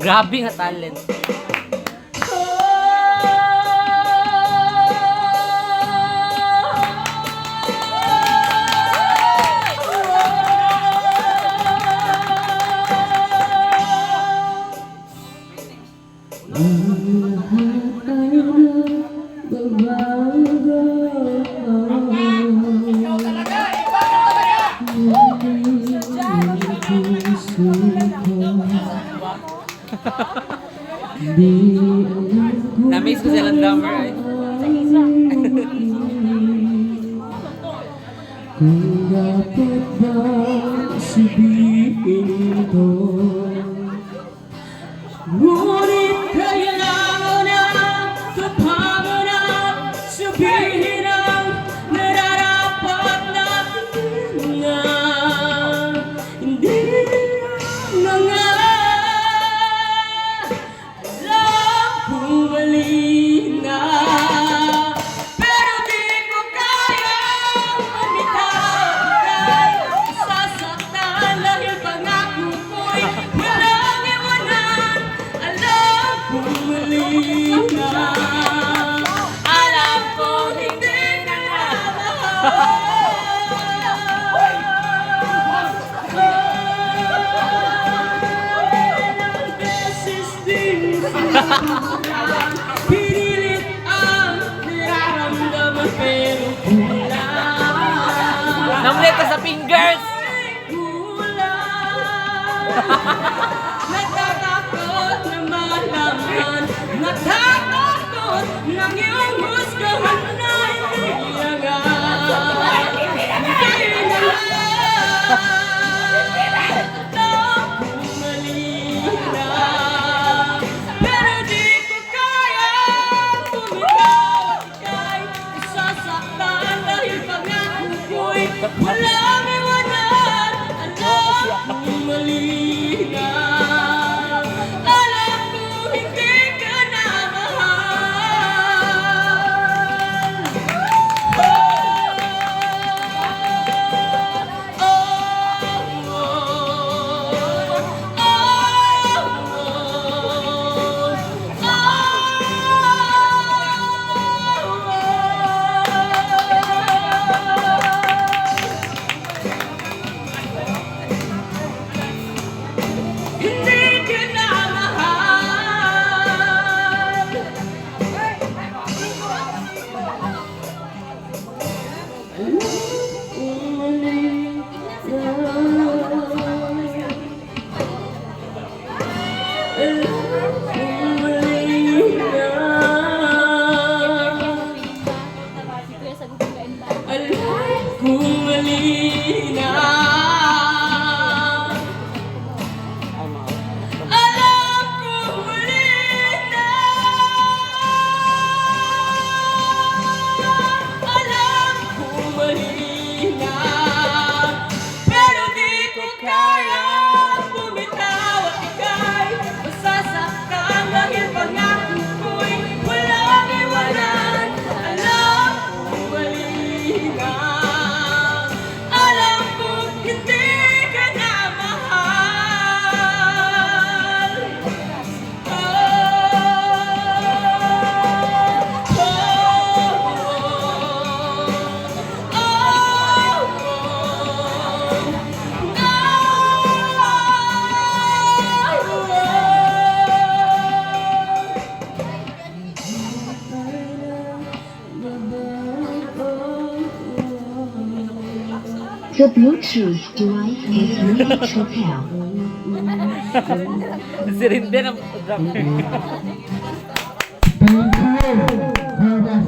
Grabe nga talent. Na-miss ko silang drummer eh. Kung dapat ba sabihin ito, ngunit kailangan na tapagan at sabihin ang nararapat natin na hindi na nga alam kung mali na. Pero di ko kayang mamitaw kahit sasaktan dahil pangako ko'y walang iwanan. Alam kong mali na, alam kong hindi ka na mahal. Ilang beses din pinilit ang nararamdaman pero kulang. Namlet ka sa fingers! Natatakot na malaman, natatakot ng iyong husgahan na hindi na nga. Hindi na nga. Alam kong mali na, pero di ko kayang bumitaw at ika'y isasaktan dahil pangako ko'y walang iwanan. Alam kong mali na, alam kong hindi ka na mahal. Hindi ka na mahal. Alam kong mali na. Alam kong mali na. Alam kong mali na. Pero di ko kayang bumitaw at ika'y masasaktan dahil pangako ko'y walang iwanan. Alam kong mali na. Alam kong hindi ka na mahal. The Bluetooth device is ready to pair. Si Rinde ng drummer. Thank you for the